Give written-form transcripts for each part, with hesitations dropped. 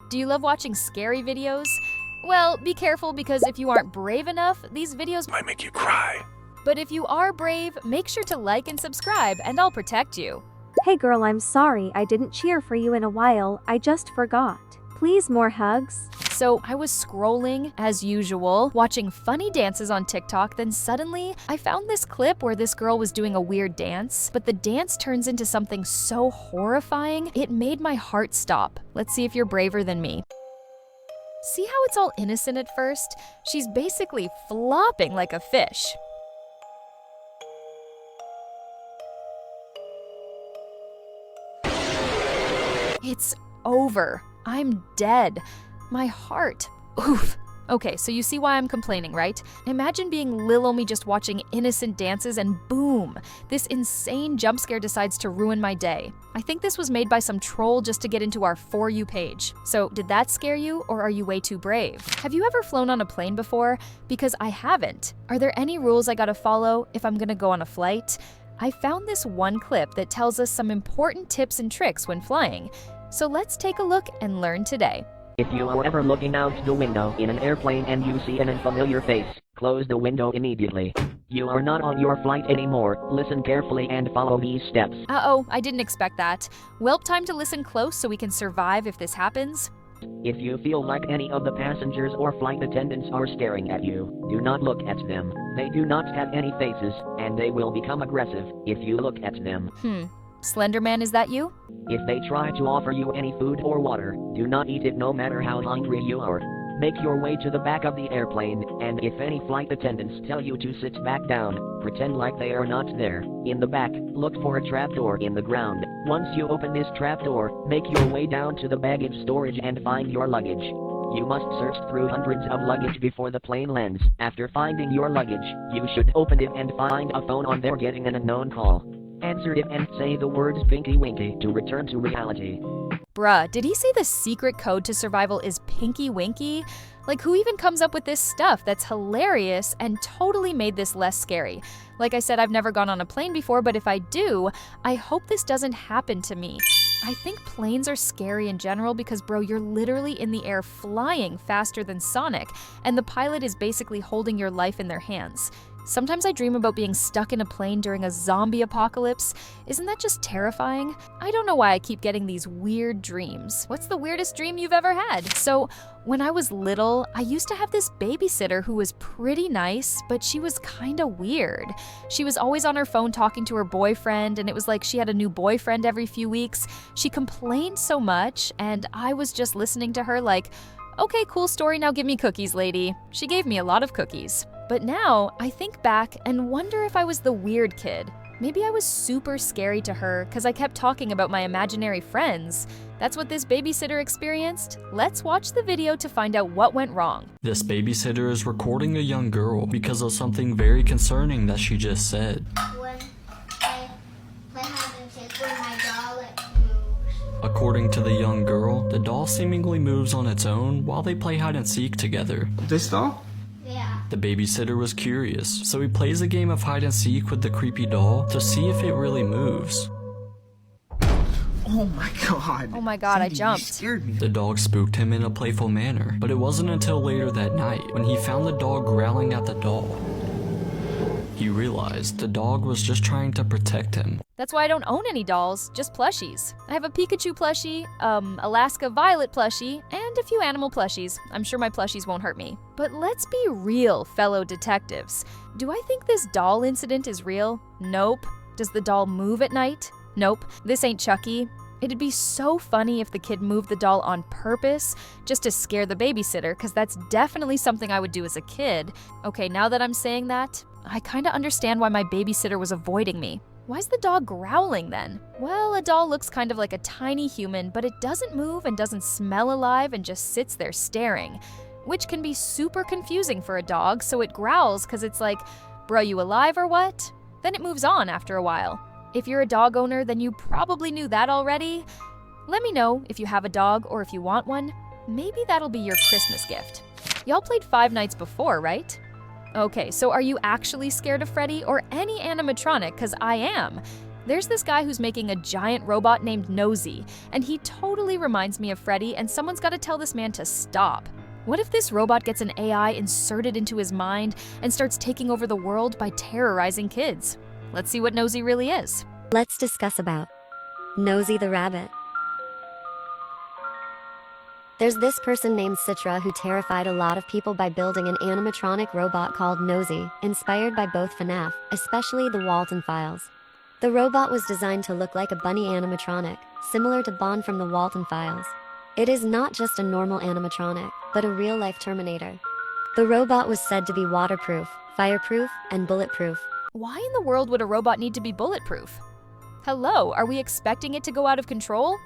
Do you love watching scary videos? Well, be careful because if you aren't brave enough, these videos might make you cry. But if you are brave, make sure to like and subscribe and I'll protect you. Hey girl, I'm sorry I didn't cheer for you in a while, I just forgot. Please more hugs? So I was scrolling, as usual, watching funny dances on TikTok, then suddenly I found this clip where this girl was doing a weird dance, but the dance turns into something so horrifying, it made my heart stop. Let's see if you're braver than me. See how it's all innocent at first? She's basically flopping like a fish. It's over. I'm dead. My heart. Oof. Okay, so you see why I'm complaining, right? Imagine being little me just watching innocent dances and boom, this insane jump scare decides to ruin my day. I think this was made by some troll just to get into our For You page. So did that scare you or are you way too brave? Have you ever flown on a plane before? Because I haven't. Are there any rules I gotta follow if I'm gonna go on a flight? I found this one clip that tells us some important tips and tricks when flying. So let's take a look and learn today. If you are ever looking out the window in an airplane and you see an unfamiliar face, close the window immediately. You are not on your flight anymore. Listen carefully and follow these steps. Uh-oh, I didn't expect that. Well, time to listen close so we can survive if this happens. If you feel like any of the passengers or flight attendants are staring at you, do not look at them. They do not have any faces, and they will become aggressive if you look at them. Slenderman, is that you? If they try to offer you any food or water, do not eat it no matter how hungry you are. Make your way to the back of the airplane, and if any flight attendants tell you to sit back down, pretend like they are not there. In the back, look for a trapdoor in the ground. Once you open this trapdoor, make your way down to the baggage storage and find your luggage. You must search through hundreds of luggage before the plane lands. After finding your luggage, you should open it and find a phone on there getting an unknown call. Answer it and say the words Pinky Winky to return to reality. Bruh, did he say the secret code to survival is Pinky Winky? Like, who even comes up with this stuff? That's hilarious and totally made this less scary. Like I said, I've never gone on a plane before, but if I do, I hope this doesn't happen to me. I think planes are scary in general because, bro, you're literally in the air flying faster than Sonic, and the pilot is basically holding your life in their hands. Sometimes I dream about being stuck in a plane during a zombie apocalypse. Isn't that just terrifying? I don't know why I keep getting these weird dreams. What's the weirdest dream you've ever had? So, when I was little, I used to have this babysitter who was pretty nice, but she was kinda weird. She was always on her phone talking to her boyfriend, and it was like she had a new boyfriend every few weeks. She complained so much, and I was just listening to her like, okay, cool story, now give me cookies, lady. She gave me a lot of cookies. But now, I think back and wonder if I was the weird kid. Maybe I was super scary to her because I kept talking about my imaginary friends. That's what this babysitter experienced. Let's watch the video to find out what went wrong. This babysitter is recording a young girl because of something very concerning that she just said. When I play hide and seek with my doll, it moves. According to the young girl, the doll seemingly moves on its own while they play hide and seek together. This doll? Yeah. The babysitter was curious, so he plays a game of hide and seek with the creepy doll to see if it really moves. Oh my god. Oh my god, I Sadie, jumped. You scared me. The dog spooked him in a playful manner, but it wasn't until later that night when he found the dog growling at the doll. He realized the dog was just trying to protect him. That's why I don't own any dolls, just plushies. I have a Pikachu plushie, Alaska Violet plushie, and a few animal plushies. I'm sure my plushies won't hurt me. But let's be real, fellow detectives. Do I think this doll incident is real? Nope. Does the doll move at night? Nope. This ain't Chucky. It'd be so funny if the kid moved the doll on purpose just to scare the babysitter, because that's definitely something I would do as a kid. Okay, now that I'm saying that, I kinda understand why my babysitter was avoiding me. Why's the dog growling then? Well, a doll looks kind of like a tiny human, but it doesn't move and doesn't smell alive and just sits there staring, which can be super confusing for a dog, so it growls because it's like, bro, you alive or what? Then it moves on after a while. If you're a dog owner, then you probably knew that already. Let me know if you have a dog or if you want one. Maybe that'll be your Christmas gift. Y'all played Five Nights before, right? Okay, so are you actually scared of Freddy or any animatronic? Because I am. There's this guy who's making a giant robot named Nosy, and he totally reminds me of Freddy, and someone's got to tell this man to stop. What if this robot gets an AI inserted into his mind and starts taking over the world by terrorizing kids? Let's see what Nosy really is. Let's discuss about Nosy the rabbit. There's this person named Citra who terrified a lot of people by building an animatronic robot called Nosy, inspired by both FNAF, especially the Walton Files. The robot was designed to look like a bunny animatronic, similar to Bond from the Walton Files. It is not just a normal animatronic, but a real-life Terminator. The robot was said to be waterproof, fireproof, and bulletproof. Why in the world would a robot need to be bulletproof? Hello, are we expecting it to go out of control?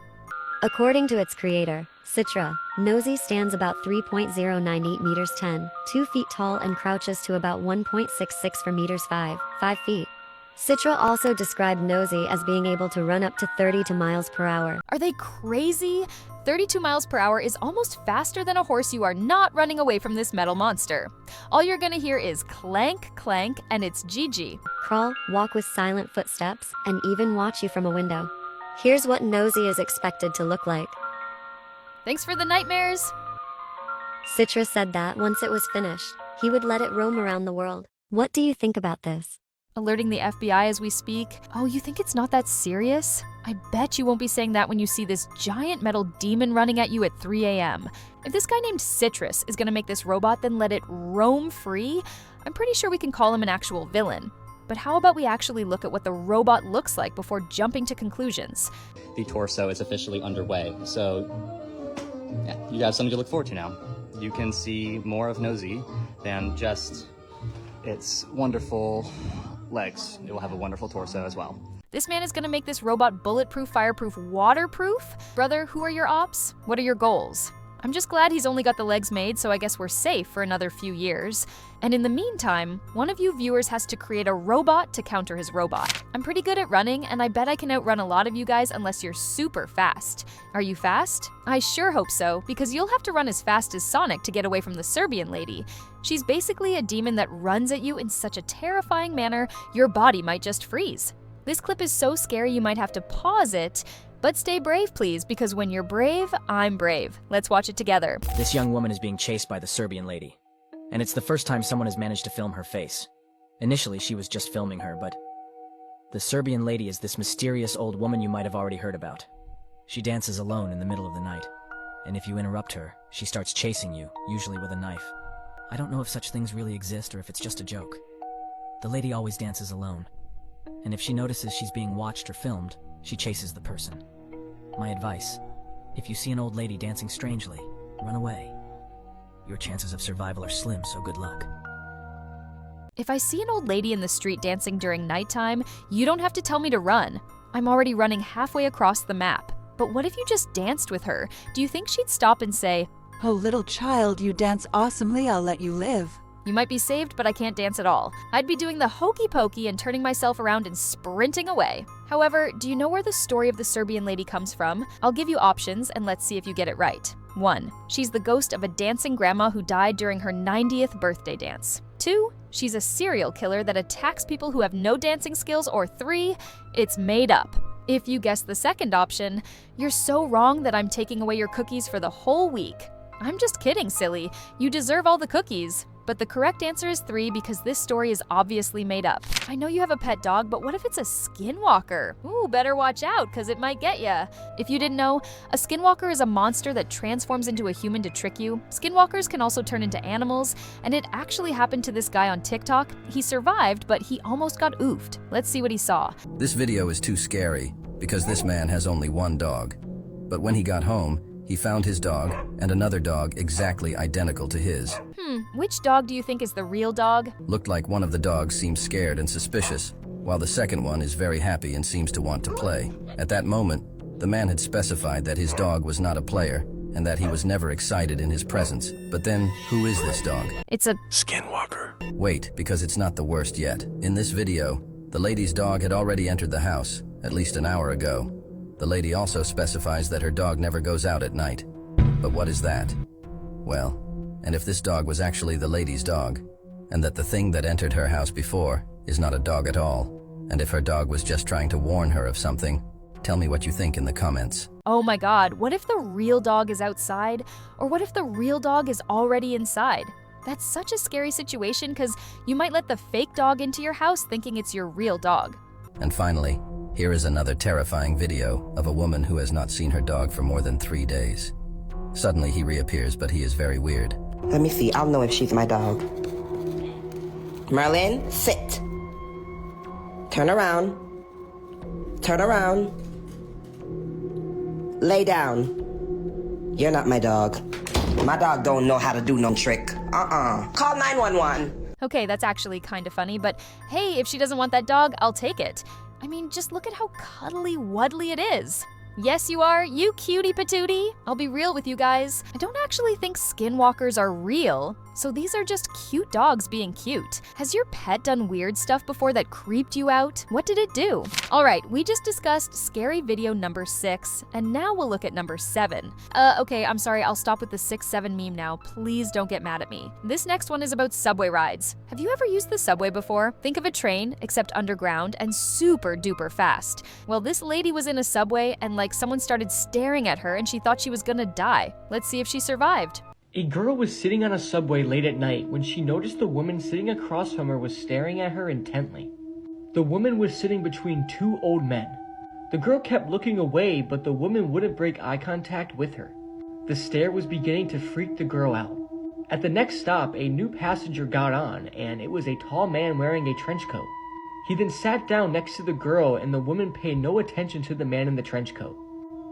According to its creator, Citra, Nosy stands about 3.098 meters 10, 2 feet tall and crouches to about 1.66 for meters 5 feet. Citra also described Nosy as being able to run up to 32 miles per hour. Are they crazy? 32 miles per hour is almost faster than a horse. You are not running away from this metal monster. All you're gonna hear is clank, clank, and it's GG. Crawl, walk with silent footsteps, and even watch you from a window. Here's what Nosy is expected to look like. Thanks for the nightmares. Citra said that once it was finished, he would let it roam around the world. What do you think about this? Alerting the FBI as we speak. Oh, you think it's not that serious? I bet you won't be saying that when you see this giant metal demon running at you at 3 a.m. If this guy named Citrus is gonna make this robot, then let it roam free. I'm pretty sure we can call him an actual villain. But how about we actually look at what the robot looks like before jumping to conclusions? The torso is officially underway, so yeah, you have something to look forward to now. You can see more of Nosy than just its wonderful legs. It will have a wonderful torso as well. This man is gonna make this robot bulletproof, fireproof, waterproof? Brother, who are your ops? What are your goals? I'm just glad he's only got the legs made, so I guess we're safe for another few years. And in the meantime, one of you viewers has to create a robot to counter his robot. I'm pretty good at running, and I bet I can outrun a lot of you guys unless you're super fast. Are you fast? I sure hope so, because you'll have to run as fast as Sonic to get away from the Serbian lady. She's basically a demon that runs at you in such a terrifying manner, your body might just freeze. This clip is so scary you might have to pause it, but stay brave, please, because when you're brave, I'm brave. Let's watch it together. This young woman is being chased by the Serbian lady, and it's the first time someone has managed to film her face. Initially, she was just filming her, but the Serbian lady is this mysterious old woman you might have already heard about. She dances alone in the middle of the night, and if you interrupt her, she starts chasing you, usually with a knife. I don't know if such things really exist or if it's just a joke. The lady always dances alone, and if she notices she's being watched or filmed, she chases the person. My advice, if you see an old lady dancing strangely, run away. Your chances of survival are slim, so good luck. If I see an old lady in the street dancing during nighttime, you don't have to tell me to run. I'm already running halfway across the map. But what if you just danced with her? Do you think she'd stop and say, "Oh, little child, you dance awesomely, I'll let you live"? "You might be saved, but I can't dance at all"? I'd be doing the hokey pokey and turning myself around and sprinting away. However, do you know where the story of the Serbian lady comes from? I'll give you options and let's see if you get it right. 1. She's the ghost of a dancing grandma who died during her 90th birthday dance. 2. She's a serial killer that attacks people who have no dancing skills. Or 3. It's made up. If you guess the second option, you're so wrong that I'm taking away your cookies for the whole week. I'm just kidding, silly. You deserve all the cookies. But the correct answer is 3 because this story is obviously made up. I know you have a pet dog, but what if it's a skinwalker? Ooh, better watch out, because it might get ya. If you didn't know, a skinwalker is a monster that transforms into a human to trick you. Skinwalkers can also turn into animals, and it actually happened to this guy on TikTok. He survived, but he almost got oofed. Let's see what he saw. This video is too scary, because this man has only one dog. But when he got home, he found his dog and another dog exactly identical to his. Which dog do you think is the real dog? Looked like one of the dogs seems scared and suspicious, while the second one is very happy and seems to want to play. At that moment, the man had specified that his dog was not a player and that he was never excited in his presence. But then, who is this dog? It's a Skinwalker. Wait, because it's not the worst yet. In this video, the lady's dog had already entered the house, at least an hour ago. The lady also specifies that her dog never goes out at night. But what is that? Well, and if this dog was actually the lady's dog, and that the thing that entered her house before is not a dog at all, And if her dog was just trying to warn her of something, tell me what you think in the comments. Oh my god, what if the real dog is outside? Or what if the real dog is already inside? That's such a scary situation because you might let the fake dog into your house thinking it's your real dog. And finally, here is another terrifying video of a woman who has not seen her dog for more than 3 days. Suddenly he reappears, but he is very weird. Let me see, I'll know if she's my dog. Merlin, sit. Turn around. Turn around. Lay down. You're not my dog. My dog don't know how to do no trick. Call 911. Okay, that's actually kind of funny, but hey, if she doesn't want that dog, I'll take it. I mean, just look at how cuddly wuddly it is. Yes, you are, you cutie patootie. I'll be real with you guys. I don't actually think skinwalkers are real, so these are just cute dogs being cute. Has your pet done weird stuff before that creeped you out? What did it do? All right, we just discussed scary video number 6, and now we'll look at number 7. Okay, I'm sorry, I'll stop with the 6-7 meme now. Please don't get mad at me. This next one is about subway rides. Have you ever used the subway before? Think of a train, except underground and super duper fast. Well, this lady was in a subway and like someone started staring at her and she thought she was gonna die. Let's see if she survived. A girl was sitting on a subway late at night when she noticed the woman sitting across from her was staring at her intently. The woman was sitting between 2 old men. The girl kept looking away, but the woman wouldn't break eye contact with her. The stare was beginning to freak the girl out. At the next stop, a new passenger got on, and it was a tall man wearing a trench coat. He then sat down next to the girl, and the woman paid no attention to the man in the trench coat.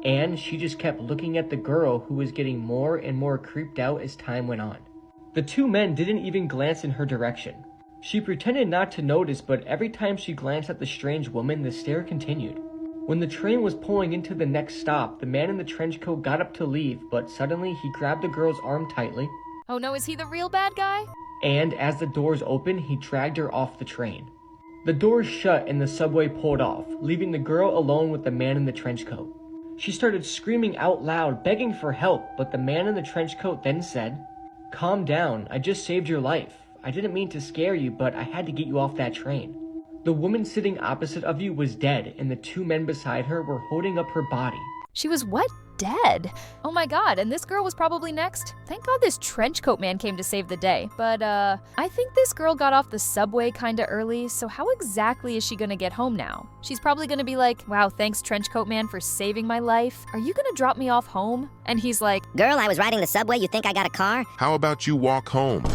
And she just kept looking at the girl, who was getting more and more creeped out as time went on. The 2 men didn't even glance in her direction. She pretended not to notice, but every time she glanced at the strange woman, the stare continued. When the train was pulling into the next stop, the man in the trench coat got up to leave, but suddenly he grabbed the girl's arm tightly. Oh no, is he the real bad guy? And as the doors opened, he dragged her off the train. The doors shut and the subway pulled off, leaving the girl alone with the man in the trench coat. She started screaming out loud, begging for help, but the man in the trench coat then said, "Calm down, I just saved your life. I didn't mean to scare you, but I had to get you off that train." The woman sitting opposite of you was dead, and the 2 men beside her were holding up her body. She was what? Dead? Oh my god, and this girl was probably next? Thank god this trench coat man came to save the day. But I think this girl got off the subway kinda early, so how exactly is she gonna get home now? She's probably gonna be like, "Wow, thanks trench coat man for saving my life. Are you gonna drop me off home?" And he's like, "Girl, I was riding the subway, you think I got a car?" How about you walk home?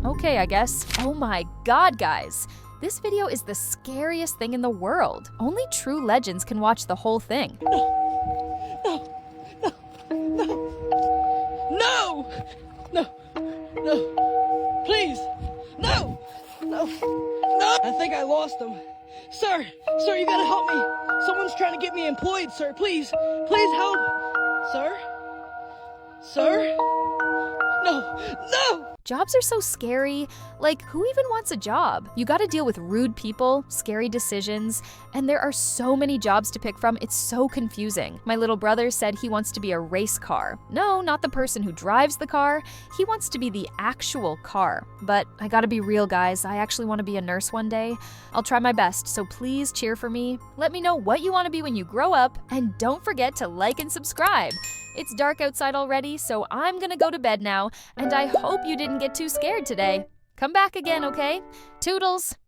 Okay, I guess. Oh my god, guys. This video is the scariest thing in the world. Only true legends can watch the whole thing. No! Please! No! No! No! I think I lost him. Sir! Sir, you gotta help me! Someone's trying to get me employed, sir. Please! Please help! Sir? Sir? No! No! Jobs are so scary. Like, who even wants a job? You gotta deal with rude people, scary decisions, and there are so many jobs to pick from, it's so confusing. My little brother said he wants to be a race car. No, not the person who drives the car. He wants to be the actual car. But I gotta be real, guys. I actually want to be a nurse one day. I'll try my best, so please cheer for me. Let me know what you want to be when you grow up, and don't forget to like and subscribe. It's dark outside already, so I'm gonna go to bed now, and I hope you didn't get too scared today. Come back again, okay? Toodles!